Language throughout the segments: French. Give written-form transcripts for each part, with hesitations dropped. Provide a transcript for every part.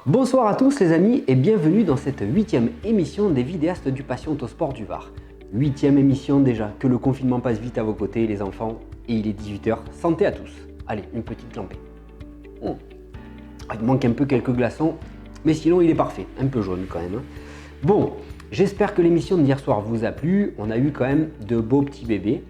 Bonsoir à tous les amis et bienvenue dans cette 8e émission des vidéastes du Passion Autosport du Var. 8e émission déjà, que le confinement passe vite à vos côtés les enfants et il est 18 h. Santé à tous. Allez, une petite lampée. Il manque un peu quelques glaçons, mais sinon il est parfait, un peu jaune quand même. Bon, j'espère que l'émission d'hier soir vous a plu, on a eu quand même de beaux petits bébés.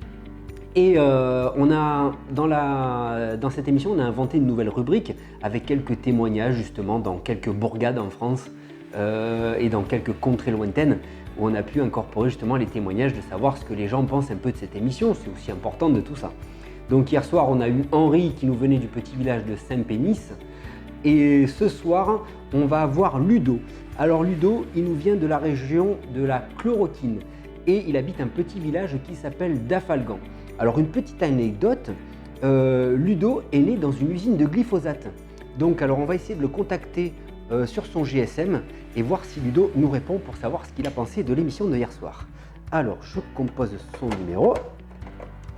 Et on a, dans cette émission, on a inventé une nouvelle rubrique avec quelques témoignages justement dans quelques bourgades en France et dans quelques contrées lointaines où on a pu incorporer justement les témoignages de savoir ce que les gens pensent un peu de cette émission, c'est aussi important de tout ça. Donc hier soir, on a eu Henri qui nous venait du petit village de Saint-Pénis et ce soir, on va avoir Ludo. Alors Ludo, il nous vient de la région de la Chloroquine et il habite un petit village qui s'appelle Dafalgan. Alors une petite anecdote, Ludo est né dans une usine de glyphosate. Donc alors on va essayer de le contacter sur son GSM et voir si Ludo nous répond pour savoir ce qu'il a pensé de l'émission de hier soir. Alors je compose son numéro.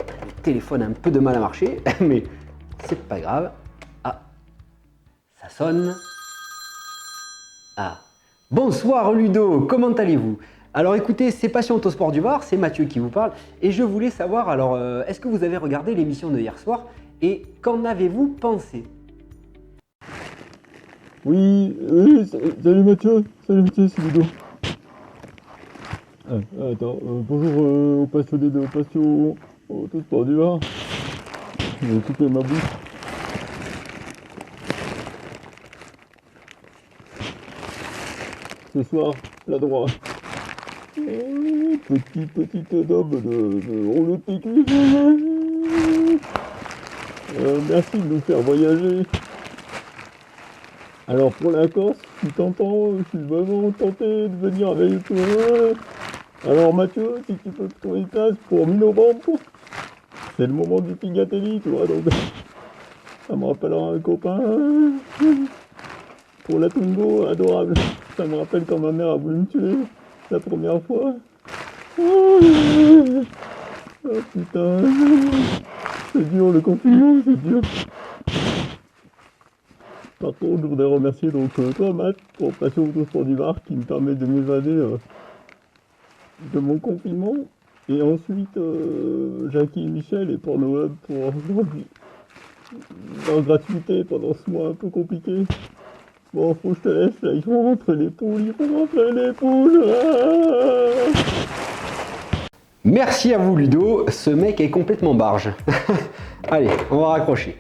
Le téléphone a un peu de mal à marcher, mais c'est pas grave. Ah, ça sonne. Ah, bonsoir Ludo, comment allez-vous ? Alors écoutez, c'est Passion Autosport du Var, c'est Mathieu qui vous parle et je voulais savoir, alors est-ce que vous avez regardé l'émission de hier soir et qu'en avez-vous pensé? Oui, salut Mathieu, c'est Ludo. Attends, bonjour aux passionnés de Passion Autosport du Var. J'ai coupé ma bouche. Ce soir, la droite. Petite daube de rouleau de PQ. Merci de nous faire voyager. Alors pour la Corse, si t'entends, je suis vraiment tenté de venir avec toi. Alors Mathieu, si tu peux trouver une place pour mi-novembre, c'est le moment du Pigatelli, tu vois, donc ça me rappellera un copain. Pour la Tungo, adorable. Ça me rappelle quand ma mère a voulu me tuer la première fois. Oh putain, c'est dur le confinement, c'est dur. Par contre, je voudrais remercier donc toi Matt pour Passion Autosport du Var qui me permet de m'évader de mon confinement. Et ensuite Jackie et Michel et Pornhub pour leur gratuité pendant ce mois un peu compliqué. Bon, faut que je te laisse, là, ils vont rentrer les poules, ah. Merci à vous Ludo, ce mec est complètement barge. Allez, on va raccrocher.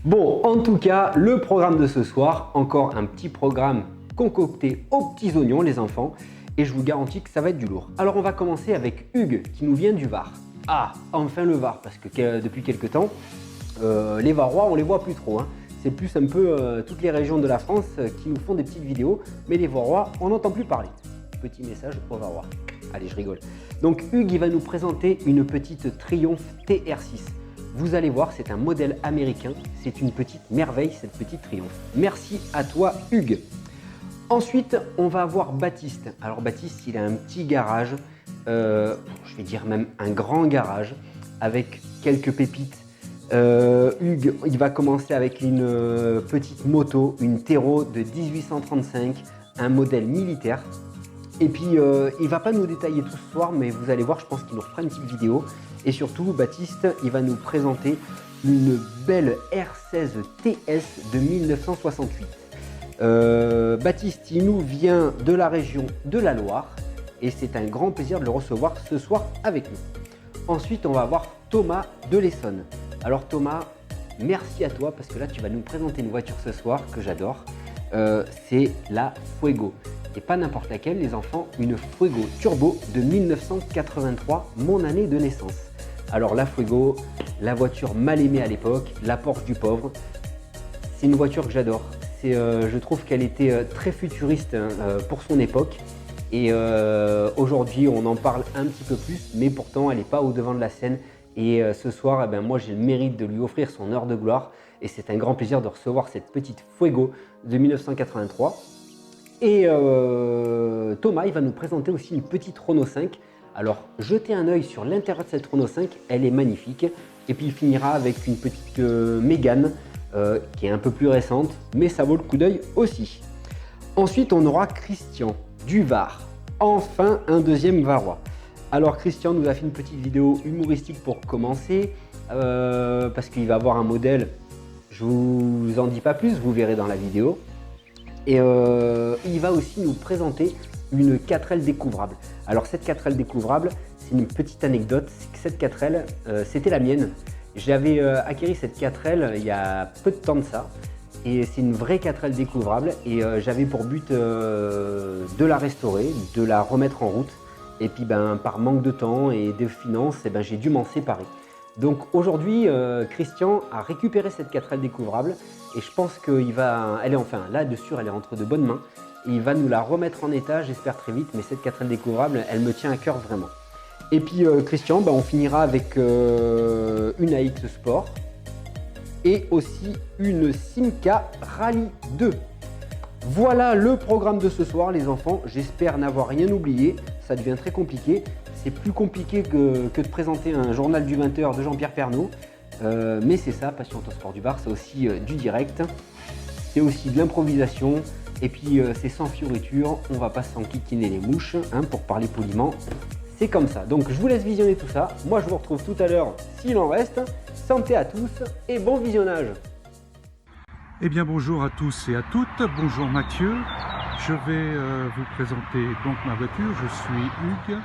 Bon, en tout cas, le programme de ce soir, encore un petit programme concocté aux petits oignons les enfants, et je vous garantis que ça va être du lourd. Alors on va commencer avec Hugues qui nous vient du Var. Ah, enfin le Var, parce que depuis quelques temps, les Varois on les voit plus trop. C'est plus un peu toutes les régions de la France qui nous font des petites vidéos, mais les Varois, on n'entend plus parler. Petit message aux Varois. Allez, je rigole. Donc Hugues, il va nous présenter une petite Triumph TR6. Vous allez voir, c'est un modèle américain. C'est une petite merveille, cette petite Triumph. Merci à toi, Hugues. Ensuite, on va avoir Baptiste. Alors Baptiste, il a un petit garage, je vais dire même un grand garage, avec quelques pépites. Hugues, il va commencer avec une petite moto, une Tero de 1835, un modèle militaire. Et puis, il ne va pas nous détailler tout ce soir, mais vous allez voir, je pense qu'il nous refera une petite vidéo. Et surtout, Baptiste, il va nous présenter une belle R16 TS de 1968. Baptiste, il nous vient de la région de la Loire et c'est un grand plaisir de le recevoir ce soir avec nous. Ensuite, on va avoir Thomas de l'Essonne. Alors Thomas, merci à toi parce que là, tu vas nous présenter une voiture ce soir que j'adore. C'est la Fuego. Et pas n'importe laquelle, les enfants, une Fuego Turbo de 1983, mon année de naissance. Alors la Fuego, la voiture mal aimée à l'époque, la Porsche du pauvre, c'est une voiture que j'adore. Je trouve qu'elle était très futuriste pour son époque et aujourd'hui on en parle un petit peu plus, mais pourtant elle n'est pas au devant de la scène. Et ce soir, moi j'ai le mérite de lui offrir son heure de gloire et c'est un grand plaisir de recevoir cette petite Fuego de 1983. Et Thomas, il va nous présenter aussi une petite Renault 5. Alors, jetez un œil sur l'intérieur de cette Renault 5, elle est magnifique. Et puis, il finira avec une petite Mégane qui est un peu plus récente, mais ça vaut le coup d'œil aussi. Ensuite, on aura Christian du Var. Enfin, un deuxième Varois. Alors, Christian nous a fait une petite vidéo humoristique pour commencer, parce qu'il va avoir un modèle. Je vous en dis pas plus, vous verrez dans la vidéo. Et il va aussi nous présenter une 4L découvrable. Alors, cette 4L découvrable, c'est une petite anecdote, c'est que cette 4L, c'était la mienne. J'avais acquis cette 4L il y a peu de temps de ça. Et c'est une vraie 4L découvrable et j'avais pour but de la restaurer, de la remettre en route. Et puis par manque de temps et de finances, j'ai dû m'en séparer. Donc aujourd'hui, Christian a récupéré cette 4L découvrable et je pense qu'elle est enfin là-dessus, elle est entre de bonnes mains. Et il va nous la remettre en état, j'espère très vite, mais cette 4L découvrable, elle me tient à cœur vraiment. Et puis Christian, on finira avec une AX Sport et aussi une Simca Rally 2. Voilà le programme de ce soir les enfants, j'espère n'avoir rien oublié, ça devient très compliqué. C'est plus compliqué que de présenter un journal du 20h de Jean-Pierre Pernaut, mais c'est ça, Passion Autosport du Var, c'est aussi du direct, c'est aussi de l'improvisation, et puis c'est sans fioriture, on va pas s'enquiquiner les mouches, pour parler poliment, c'est comme ça. Donc je vous laisse visionner tout ça, moi je vous retrouve tout à l'heure s'il en reste, santé à tous et bon visionnage. Eh bien bonjour à tous et à toutes, bonjour Mathieu, je vais vous présenter donc ma voiture, je suis Hugues,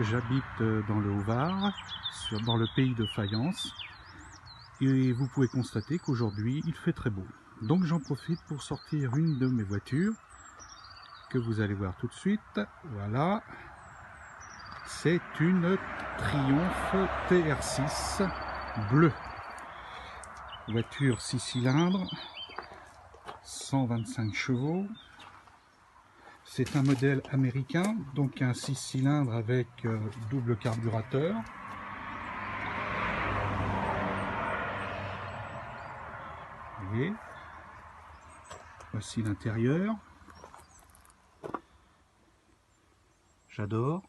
j'habite dans le Haut-Var, dans le pays de Fayence, et vous pouvez constater qu'aujourd'hui il fait très beau. Donc j'en profite pour sortir une de mes voitures, que vous allez voir tout de suite, voilà, c'est une Triumph TR6 bleue, voiture 6 cylindres, 125 chevaux, c'est un modèle américain, donc un 6 cylindres avec double carburateur. Et voici l'intérieur, j'adore,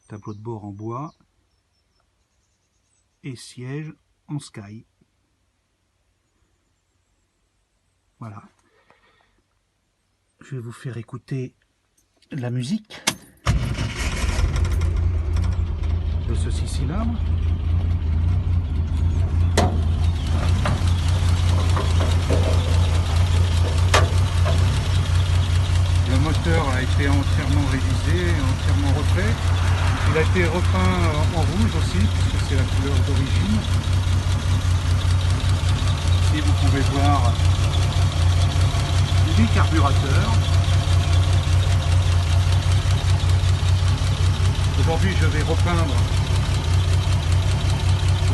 tableau de bord en bois et siège en sky. Voilà. Je vais vous faire écouter la musique de ce 6 cylindres. Le moteur a été entièrement révisé, entièrement refait. Il a été repeint en rouge aussi, puisque c'est la couleur d'origine. Ici vous pouvez voir 8 carburateurs. Aujourd'hui je vais repeindre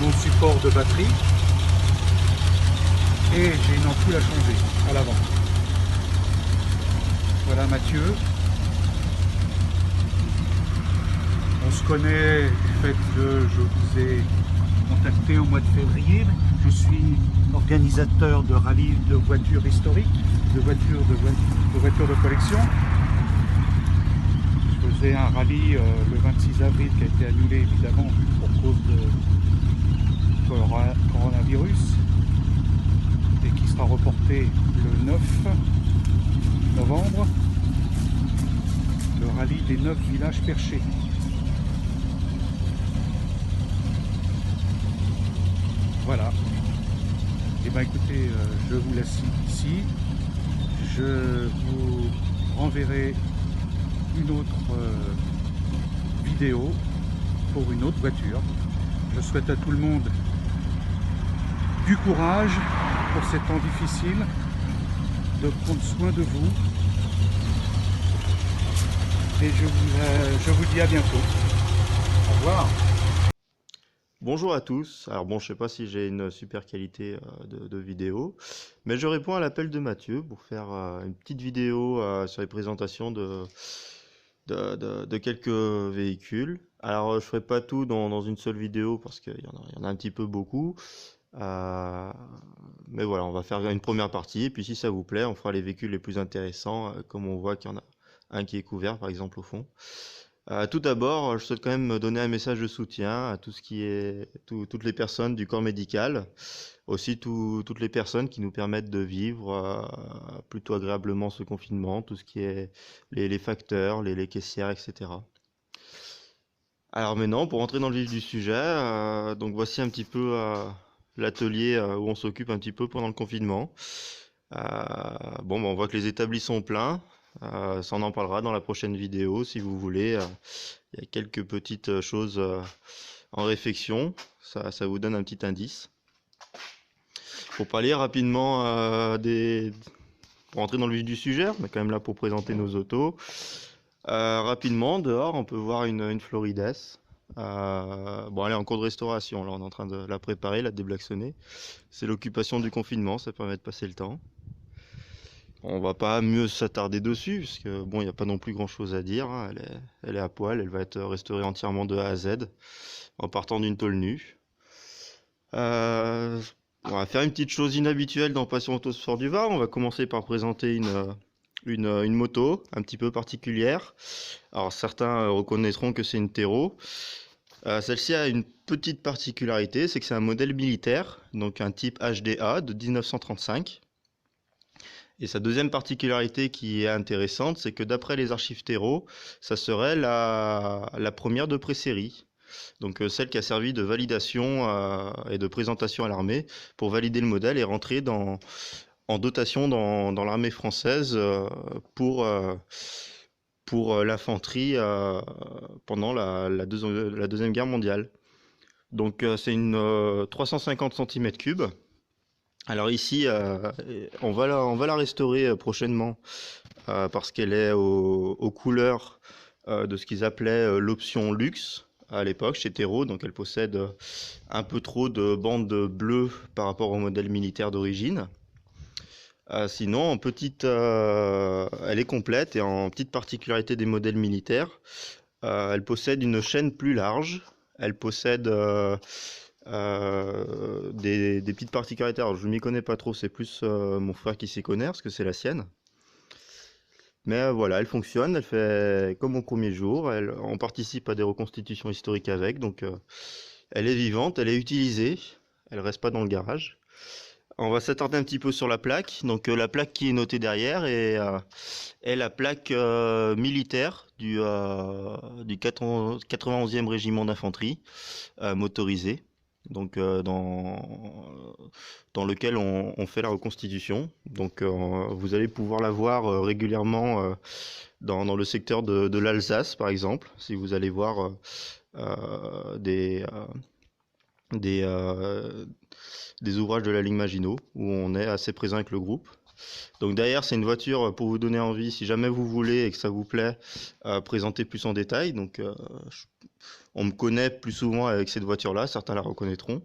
mon support de batterie et j'ai une ampoule à changer à l'avant. Voilà Mathieu. On se connaît du fait que je vous ai contacté au mois de février. Je suis organisateur de rallye de voitures historiques, de voitures de collection. Je faisais un rallye le 26 avril qui a été annulé évidemment pour cause de coronavirus et qui sera reporté le 9 novembre. Le rallye des 9 villages perchés. Voilà. Et bien écoutez, je vous laisse ici. Je vous renverrai une autre vidéo pour une autre voiture. Je souhaite à tout le monde du courage pour ces temps difficiles, de prendre soin de vous. Et je vous dis à bientôt. Au revoir. Bonjour à tous. Alors bon, je sais pas si j'ai une super qualité de vidéo, mais je réponds à l'appel de Mathieu pour faire une petite vidéo sur les présentations de quelques véhicules. Alors je ferai pas tout dans une seule vidéo parce qu'il y en a un petit peu beaucoup. Mais voilà, on va faire une première partie et puis si ça vous plaît, on fera les véhicules les plus intéressants, comme on voit qu'il y en a un qui est couvert par exemple au fond. Tout d'abord, je souhaite quand même donner un message de soutien à toutes les personnes du corps médical, aussi toutes les personnes qui nous permettent de vivre plutôt agréablement ce confinement, tout ce qui est les facteurs, les caissières, etc. Alors maintenant, pour entrer dans le vif du sujet, donc voici un petit peu l'atelier où on s'occupe un petit peu pendant le confinement. Bon, on voit que les établis sont pleins. Ça, on en parlera dans la prochaine vidéo si vous voulez. Il y a quelques petites choses en réflexion. Ça vous donne un petit indice. Pour parler rapidement pour entrer dans le vif du sujet, on est quand même là pour présenter nos autos. Rapidement, dehors, on peut voir une Florides. Bon, elle est en cours de restauration. Là, on est en train de la préparer, la déblaxonner. C'est l'occupation du confinement, ça permet de passer le temps. On va pas mieux s'attarder dessus, parce que bon, il n'y a pas non plus grand chose à dire, hein. Elle est à poil, elle va être restaurée entièrement de A à Z, en partant d'une tôle nue. On va faire une petite chose inhabituelle dans Passion Autosport du Var. On va commencer par présenter une moto un petit peu particulière. Alors certains reconnaîtront que c'est une Tero. Celle-ci a une petite particularité, c'est que c'est un modèle militaire, donc un type HDA de 1935. Et sa deuxième particularité qui est intéressante, c'est que d'après les archives Tero, ça serait la première de pré-série. Donc celle qui a servi de validation et de présentation à l'armée pour valider le modèle et rentrer en dotation dans l'armée française pour l'infanterie pendant la Deuxième Guerre mondiale. Donc c'est une 350 cm3. Alors ici, on va la restaurer prochainement parce qu'elle est aux couleurs de ce qu'ils appelaient l'option luxe à l'époque chez Tero. Donc elle possède un peu trop de bandes bleues par rapport au modèle militaire d'origine. Sinon, elle est complète et en petite particularité des modèles militaires, elle possède une chaîne plus large. Elle possède des petites particularités. Alors je ne m'y connais pas trop, c'est plus mon frère qui s'y connaît parce que c'est la sienne. Mais voilà, elle fonctionne, elle fait comme au premier jour. On participe à des reconstitutions historiques avec, donc elle est vivante, elle est utilisée, elle reste pas dans le garage. On va s'attarder un petit peu sur la plaque. Donc la plaque qui est notée derrière est la plaque militaire du 91e régiment d'infanterie motorisé. Donc dans lequel on fait la reconstitution. Donc vous allez pouvoir la voir régulièrement dans le secteur de l'Alsace par exemple, si vous allez voir des ouvrages de la ligne Maginot où on est assez présent avec le groupe. Donc derrière, c'est une voiture pour vous donner envie, si jamais vous voulez et que ça vous plaît, présenter plus en détail. Donc on me connaît plus souvent avec cette voiture-là, certains la reconnaîtront.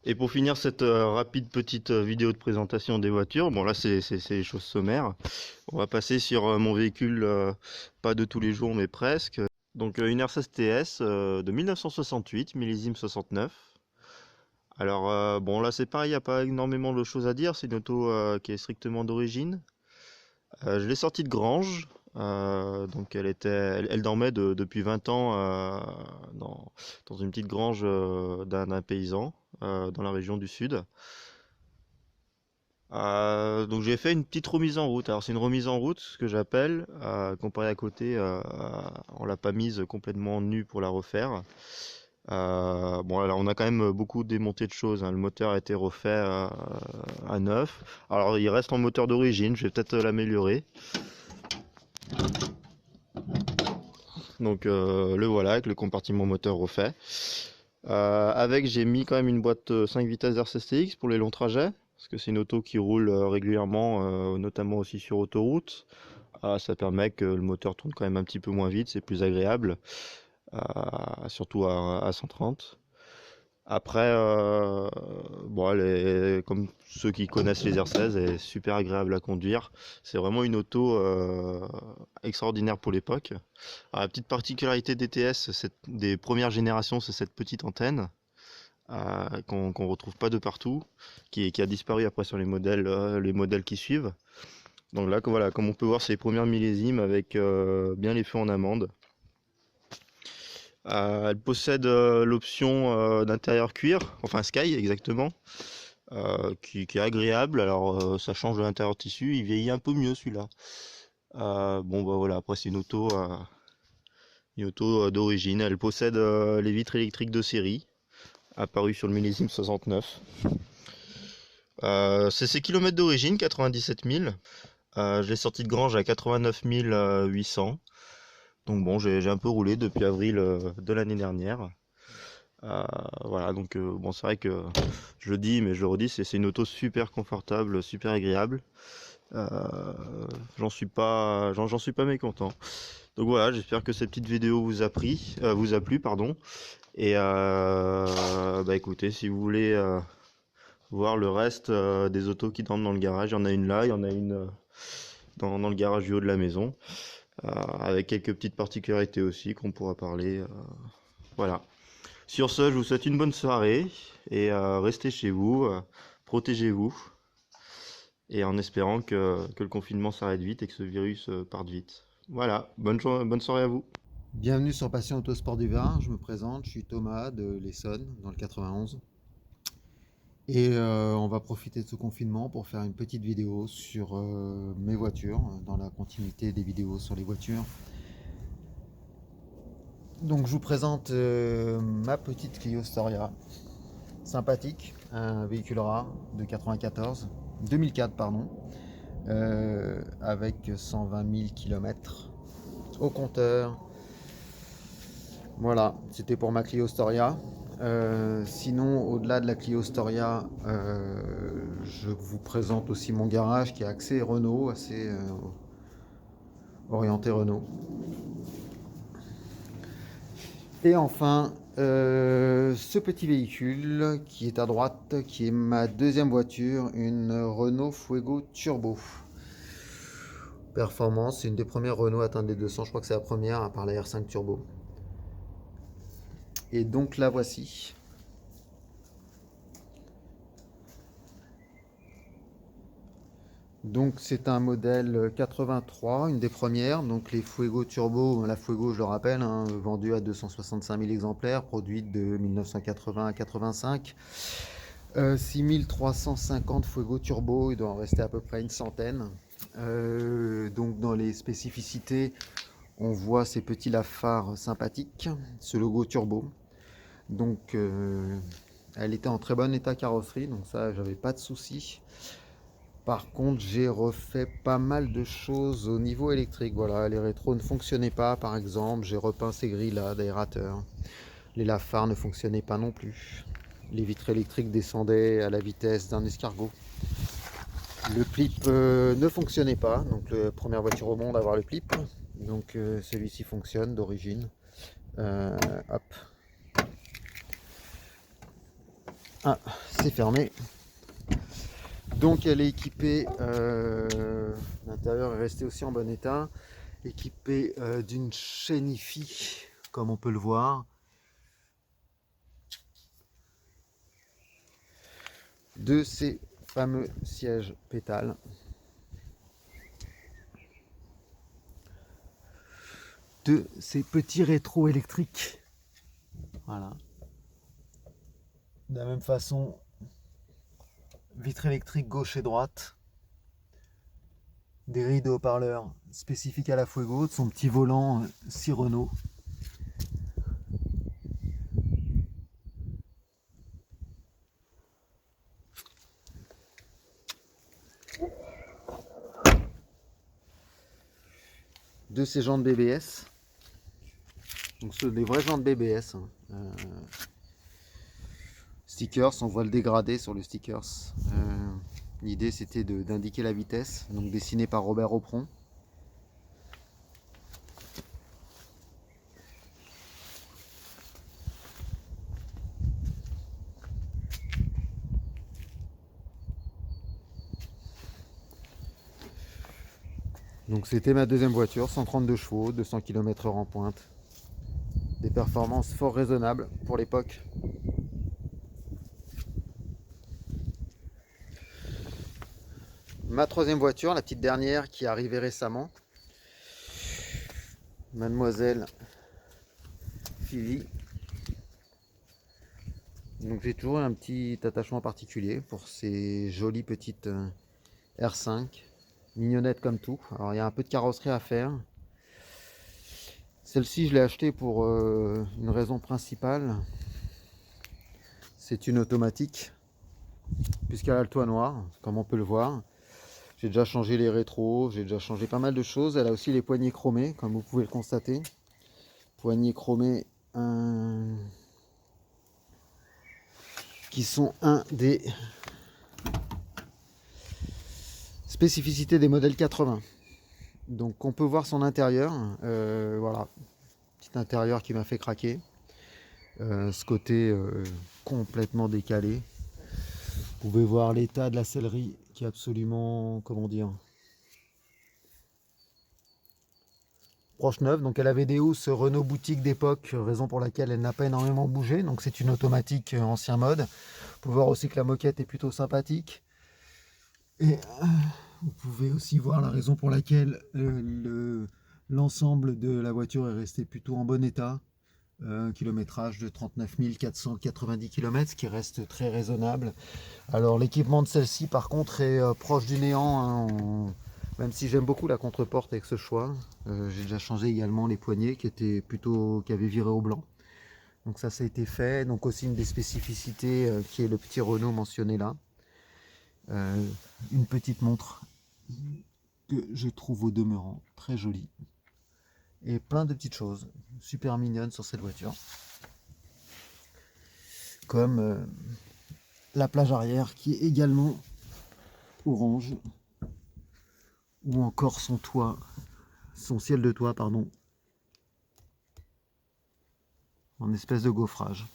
Et pour finir cette rapide petite vidéo de présentation des voitures, bon là c'est les choses sommaires. On va passer sur mon véhicule, pas de tous les jours mais presque. Donc une R16 TS de 1968, millésime 69. Alors bon là c'est pareil, il n'y a pas énormément de choses à dire, c'est une auto qui est strictement d'origine. Je l'ai sortie de grange, donc elle dormait depuis 20 ans dans une petite grange d'un paysan dans la région du sud. Donc j'ai fait une petite remise en route. Alors c'est une remise en route, ce que j'appelle, comparé à côté, on l'a pas mise complètement nue pour la refaire. Bon, alors on a quand même beaucoup démonté de choses, hein. Le moteur a été refait à neuf. Alors il reste en moteur d'origine, je vais peut-être l'améliorer. Donc le voilà avec le compartiment moteur refait. J'ai mis quand même une boîte 5 vitesses RCSTX pour les longs trajets, parce que c'est une auto qui roule régulièrement, notamment aussi sur autoroute. Ça permet que le moteur tourne quand même un petit peu moins vite, c'est plus agréable. Surtout à 130. Après, bon, elle est, comme ceux qui connaissent les R16, elle est super agréable à conduire. C'est vraiment une auto extraordinaire pour l'époque. La petite particularité DTS des premières générations, c'est cette petite antenne qu'on retrouve pas de partout, qui a disparu après sur les modèles qui suivent. Donc là, voilà, comme on peut voir, c'est les premières millésimes avec bien les feux en amande. Elle possède l'option d'intérieur cuir, enfin sky exactement, qui est agréable. Alors ça change de l'intérieur tissu, il vieillit un peu mieux celui-là. Bon bah voilà, après c'est une auto d'origine. Elle possède les vitres électriques de série, apparues sur le millésime 69. C'est ses kilomètres d'origine, 97 000. Je l'ai sorti de grange à 89 800. Donc bon, j'ai un peu roulé depuis avril de l'année dernière. Voilà, donc bon, c'est vrai que je le dis, mais je le redis, c'est une auto super confortable, super agréable. J'en suis pas mécontent. Donc voilà, j'espère que cette petite vidéo vous a plu, pardon. Et bah écoutez, si vous voulez voir le reste des autos qui dorment dans le garage, il y en a une là, il y en a une dans le garage du haut de la maison, avec quelques petites particularités aussi qu'on pourra parler. Voilà. Sur ce, je vous souhaite une bonne soirée et restez chez vous, protégez-vous, et en espérant que le confinement s'arrête vite et que ce virus parte vite. Voilà, bonne soirée à vous. Bienvenue sur Passion Autosport du Var, je me présente, je suis Thomas de l'Essonne, dans le 91. Et on va profiter de ce confinement pour faire une petite vidéo sur mes voitures, dans la continuité des vidéos sur les voitures. Donc je vous présente ma petite Clio Storia, sympathique, un véhicule rare de 2004 pardon, avec 120 000 km au compteur. Voilà, c'était pour ma Clio Storia. Sinon, au-delà de la Clio Storia, je vous présente aussi mon garage qui est axé Renault, assez orienté Renault. Et enfin, ce petit véhicule qui est à droite, qui est ma deuxième voiture, une Renault Fuego Turbo. Performance, c'est une des premières Renault à atteindre les 200, je crois que c'est la première, à part la R5 Turbo. Et donc la voici. Donc c'est un modèle 83, une des premières. Donc les Fuego Turbo, la Fuego je le rappelle, hein, vendue à 265 000 exemplaires, produite de 1980 à 85. 6350 Fuego Turbo, il doit en rester à peu près une centaine. Donc dans les spécificités, on voit ces petits lafards sympathiques, ce logo turbo. Donc elle était en très bon état carrosserie, donc ça j'avais pas de soucis. Par contre j'ai refait pas mal de choses au niveau électrique. Voilà, les rétros ne fonctionnaient pas par exemple, j'ai repeint ces grilles là d'aérateur. Les lafards ne fonctionnaient pas non plus. Les vitres électriques descendaient à la vitesse d'un escargot. Le clip ne fonctionnait pas, donc la première voiture au monde à avoir le clip. Donc celui-ci fonctionne d'origine. Hop. Ah, c'est fermé. Donc elle est équipée, l'intérieur est resté aussi en bon état, équipée d'une chaîne IFI, comme on peut le voir. De ces fameux sièges pétales. De ces petits rétros électriques. Voilà. De la même façon, vitre électrique gauche et droite. Des grilles de haut-parleurs spécifiques à la Fuego, de son petit volant 6 Renault. De ces jantes BBS. Donc ce sont des vraies jantes BBS. Stickers, on voit le dégradé sur le stickers. L'idée c'était d'indiquer la vitesse, donc dessiné par Robert Opron. Donc c'était ma deuxième voiture, 132 chevaux, 200 km/h en pointe. Des performances fort raisonnables pour l'époque. ma troisième voiture, la petite dernière qui est arrivée récemment. Mademoiselle Fivi. Donc j'ai toujours un petit attachement particulier pour ces jolies petites R5, mignonnettes comme tout. Alors il y a un peu de carrosserie à faire. Celle-ci je l'ai achetée pour une raison principale. C'est une automatique, puisqu'elle a le toit noir, comme on peut le voir. J'ai déjà changé les rétros, j'ai déjà changé pas mal de choses. Elle a aussi les poignées chromées, comme vous pouvez le constater. Poignées chromées qui sont un des spécificités des modèles 80. Donc on peut voir son intérieur. Voilà, petit intérieur qui m'a fait craquer. Ce côté complètement décalé. Vous pouvez voir l'état de la sellerie qui est absolument, comment dire, proche neuve. Donc elle avait des housses Renault boutique d'époque, raison pour laquelle elle n'a pas énormément bougé. Donc c'est une automatique ancien mode. Vous pouvez voir aussi que la moquette est plutôt sympathique. Et vous pouvez aussi voir la raison pour laquelle l'ensemble de la voiture est resté plutôt en bon état. Kilométrage de 39 490 km, ce qui reste très raisonnable. Alors l'équipement de celle-ci par contre est proche du néant, hein, même si j'aime beaucoup la contre-porte avec ce choix. J'ai déjà changé également les poignées qui avaient viré au blanc. Donc ça a été fait. Donc aussi une des spécificités qui est le petit Renault mentionné là. Une petite montre que je trouve au demeurant très jolie. Et plein de petites choses super mignonnes sur cette voiture. Comme la plage arrière qui est également orange. Ou encore son toit, son ciel de toit, pardon, en espèce de gaufrage.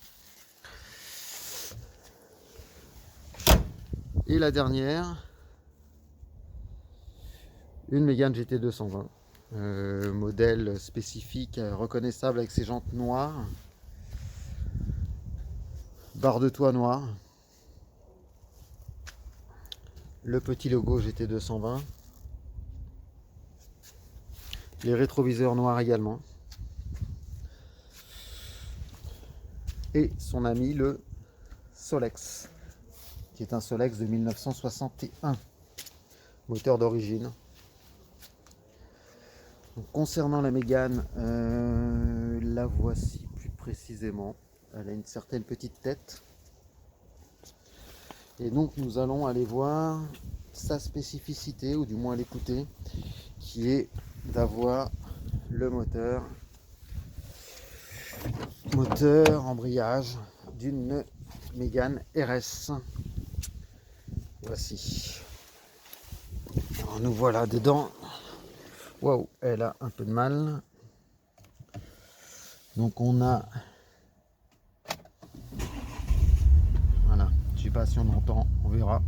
Et la dernière, une Mégane GT 220. Modèle spécifique, reconnaissable avec ses jantes noires, barre de toit noire, le petit logo GT 220, les rétroviseurs noirs également, et son ami le Solex, qui est un Solex de 1961, moteur d'origine. Donc, concernant la Mégane, la voici plus précisément. Elle a une certaine petite tête. Et donc nous allons aller voir sa spécificité, ou du moins l'écouter, qui est d'avoir le moteur embrayage d'une Mégane RS. Voici. Alors nous voilà dedans. Waouh, elle a un peu de mal. Donc on a... Voilà, je sais pas si on entend, on verra.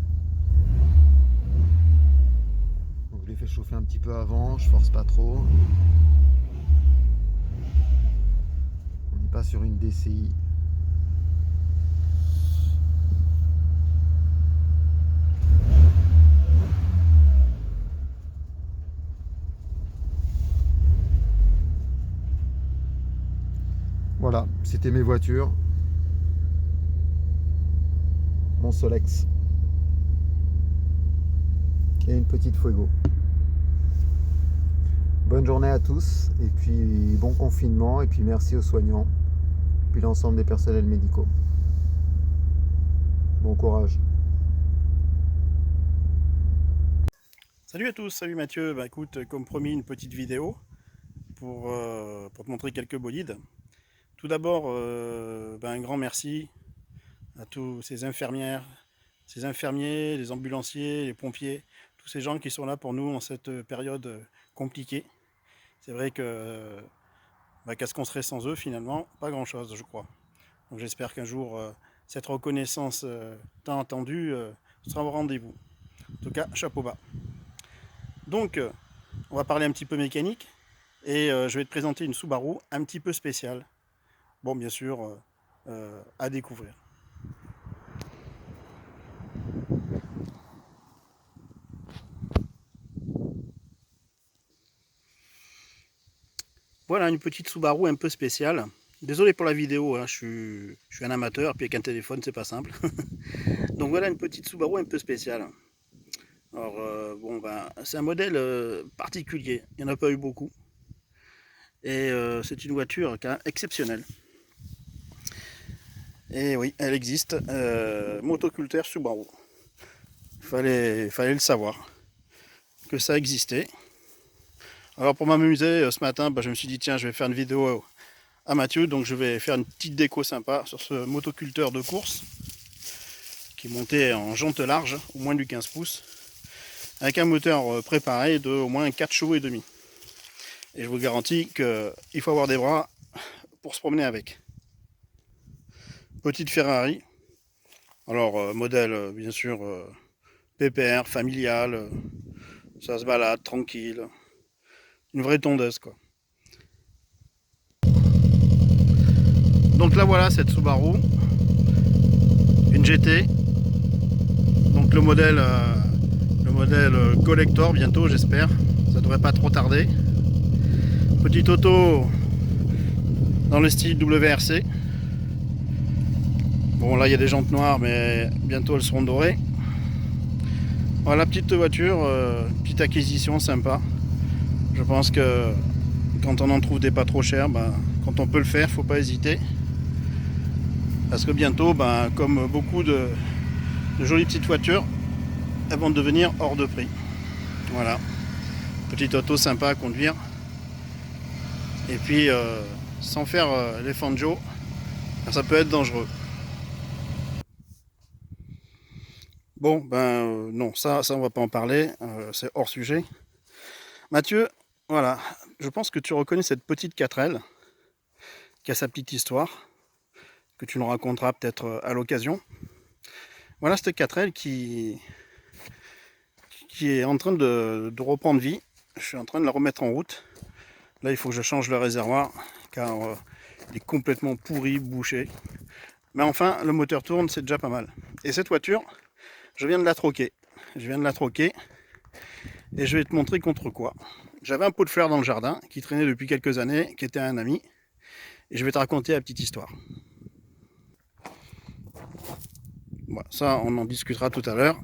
Donc je l'ai fait chauffer un petit peu avant, je force pas trop. On n'est pas sur une DCI. Voilà, c'était mes voitures. Mon Solex. Et une petite Fuego. Bonne journée à tous, et puis bon confinement, et puis merci aux soignants, puis l'ensemble des personnels médicaux. Bon courage. Salut à tous, salut Mathieu. Bah écoute, comme promis, une petite vidéo pour te montrer quelques bolides. Tout d'abord, un grand merci à tous ces infirmières, ces infirmiers, les ambulanciers, les pompiers, tous ces gens qui sont là pour nous en cette période compliquée. C'est vrai que qu'est-ce qu'on serait sans eux finalement? Pas grand-chose, je crois. Donc j'espère qu'un jour, cette reconnaissance tant attendue sera au rendez-vous. En tout cas, chapeau bas. Donc, on va parler un petit peu mécanique et je vais te présenter une Subaru un petit peu spéciale. Bon, bien sûr, à découvrir. Voilà une petite Subaru un peu spéciale. Désolé pour la vidéo, hein, je suis un amateur, puis avec un téléphone c'est pas simple. Donc voilà une petite Subaru un peu spéciale. Alors bon ben c'est un modèle particulier, il n'y en a pas eu beaucoup. Et c'est une voiture quand même exceptionnelle. Et oui, elle existe, motoculteur Subaru. Fallait le savoir, que ça existait. Alors pour m'amuser, ce matin, je me suis dit tiens, je vais faire une vidéo à Mathieu, donc je vais faire une petite déco sympa sur ce motoculteur de course qui est monté en jante large, au moins du 15 pouces, avec un moteur préparé de au moins 4 chevaux et demi. Et je vous garantis qu'il faut avoir des bras pour se promener avec. Petite Ferrari, alors modèle bien sûr PPR, familial, ça se balade tranquille, une vraie tondeuse quoi. Donc là voilà cette Subaru, une GT, donc le modèle collector bientôt j'espère, ça devrait pas trop tarder. Petite auto dans le style WRC. Bon là il y a des jantes noires mais bientôt elles seront dorées. Voilà petite voiture, petite acquisition sympa. Je pense que quand on en trouve des pas trop chers, quand on peut le faire, faut pas hésiter. Parce que bientôt, comme beaucoup de jolies petites voitures, elles vont devenir hors de prix. Voilà. Petite auto sympa à conduire. Et puis, sans faire les fangio, ça peut être dangereux. Bon, non, ça on va pas en parler, c'est hors sujet. Mathieu, voilà, je pense que tu reconnais cette petite 4L qui a sa petite histoire, que tu nous raconteras peut-être à l'occasion. Voilà cette 4L qui est en train de reprendre vie. Je suis en train de la remettre en route. Là, il faut que je change le réservoir car il est complètement pourri, bouché. Mais enfin, le moteur tourne, c'est déjà pas mal. Et cette voiture, je viens de la troquer. Et je vais te montrer contre quoi. J'avais un pot de fleurs dans le jardin qui traînait depuis quelques années, qui était un ami. Et je vais te raconter la petite histoire. Bon, ça, on en discutera tout à l'heure.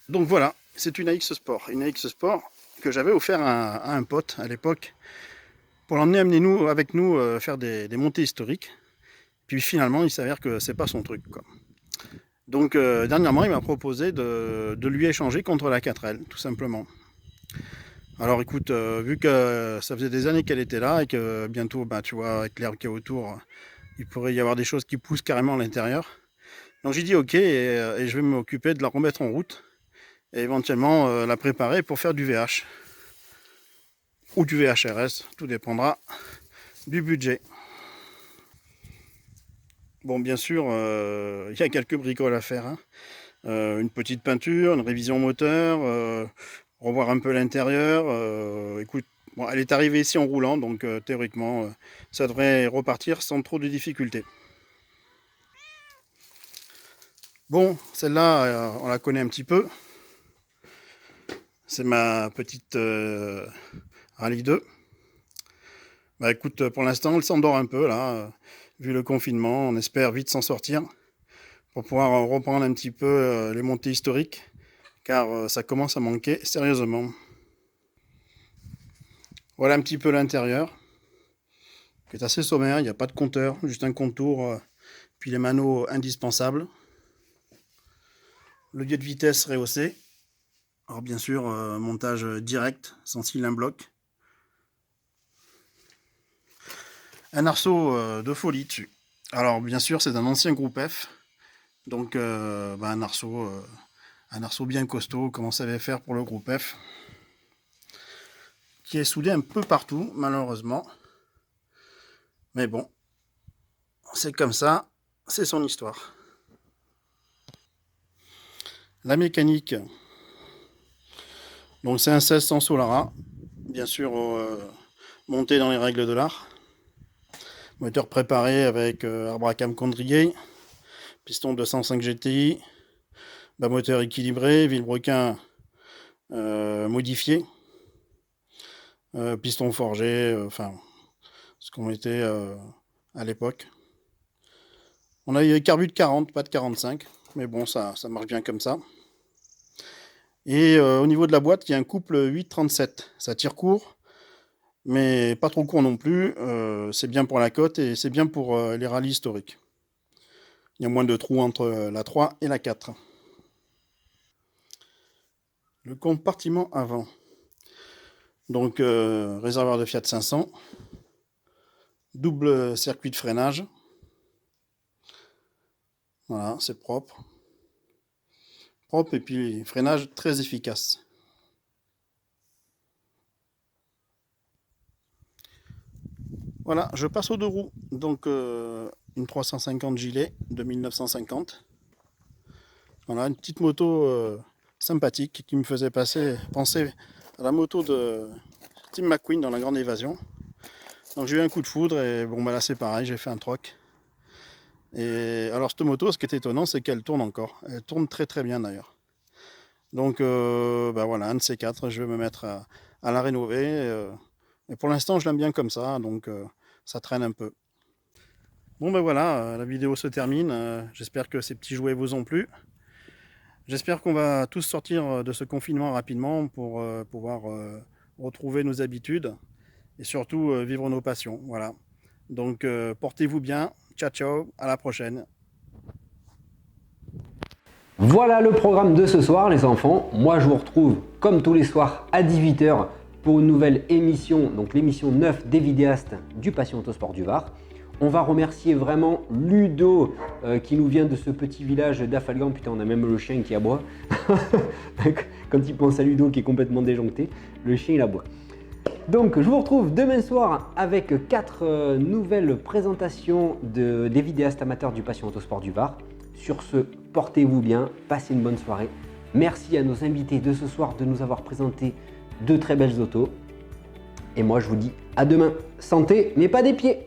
Donc voilà, c'est une AX Sport. Une AX Sport que j'avais offert à un pote à l'époque pour l'emmener avec nous faire des montées historiques. Puis finalement, il s'avère que c'est pas son truc, quoi. Donc dernièrement, il m'a proposé de lui échanger contre la 4L, tout simplement. Alors écoute, vu que ça faisait des années qu'elle était là et que bientôt, tu vois, avec l'herbe qui est autour, il pourrait y avoir des choses qui poussent carrément à l'intérieur. Donc j'ai dit ok et je vais m'occuper de la remettre en route et éventuellement la préparer pour faire du VH ou du VHRS, tout dépendra du budget. Bon, bien sûr, il y a quelques bricoles à faire, hein. Une petite peinture, une révision moteur, revoir un peu l'intérieur. Écoute, bon, elle est arrivée ici en roulant, donc théoriquement, ça devrait repartir sans trop de difficultés. Bon, celle-là, on la connaît un petit peu. C'est ma petite Rallye 2. Écoute, pour l'instant, elle s'endort un peu, là. Vu le confinement, on espère vite s'en sortir pour pouvoir reprendre un petit peu les montées historiques, car ça commence à manquer sérieusement. Voilà un petit peu l'intérieur, qui est assez sommaire, il n'y a pas de compteur, juste un contour, puis les manos indispensables. Le levier de vitesse rehaussé. Alors bien sûr, montage direct, sans cylindre bloc. Un arceau de folie dessus. Alors bien sûr, c'est un ancien groupe F, donc un arceau bien costaud, comme on savait faire pour le groupe F, qui est soudé un peu partout, malheureusement. Mais bon, c'est comme ça, c'est son histoire. La mécanique, donc c'est un 1600 Solara, bien sûr monté dans les règles de l'art. Moteur préparé avec arbre à cam condrier, piston 205 GTI, moteur équilibré, vilebrequin modifié. piston forgé, enfin, ce qu'on mettait à l'époque. On a eu carbu de 40, pas de 45, mais bon, ça marche bien comme ça. Et au niveau de la boîte, il y a un couple 8-37. Ça tire court, mais pas trop court non plus. C'est bien pour la côte et c'est bien pour les rallyes historiques. Il y a moins de trous entre la 3 et la 4. Le compartiment avant. Donc réservoir de Fiat 500. Double circuit de freinage. Voilà, c'est propre. Propre et puis freinage très efficace. Voilà, je passe aux deux roues. Donc une 350 gilet de 1950. Voilà, une petite moto sympathique qui me faisait penser à la moto de Tim McQueen dans La Grande Évasion. Donc j'ai eu un coup de foudre et bon bah là c'est pareil, j'ai fait un troc. Et alors cette moto, ce qui est étonnant, c'est qu'elle tourne encore. Elle tourne très très bien d'ailleurs. Donc bah voilà, un de ces quatre, je vais me mettre à la rénover. Et pour l'instant, je l'aime bien comme ça, donc ça traîne un peu. Bon ben voilà, la vidéo se termine. J'espère que ces petits jouets vous ont plu. J'espère qu'on va tous sortir de ce confinement rapidement pour pouvoir retrouver nos habitudes et surtout vivre nos passions. Voilà. Donc portez-vous bien. Ciao ciao, à la prochaine. Voilà le programme de ce soir les enfants. Moi je vous retrouve comme tous les soirs à 18 h pour une nouvelle émission, donc l'émission 9 des vidéastes du Passion Autosport du Var. On va remercier vraiment Ludo qui nous vient de ce petit village d'Afalgan. Putain, on a même le chien qui aboie. Quand il pense à Ludo qui est complètement déjoncté, le chien il aboie. Donc je vous retrouve demain soir avec 4 nouvelles présentations des vidéastes amateurs du Passion Autosport du Var. Sur ce, portez-vous bien, passez une bonne soirée. Merci à nos invités de ce soir de nous avoir présenté de très belles autos. Et moi je vous dis à demain. Santé, mais pas des pieds.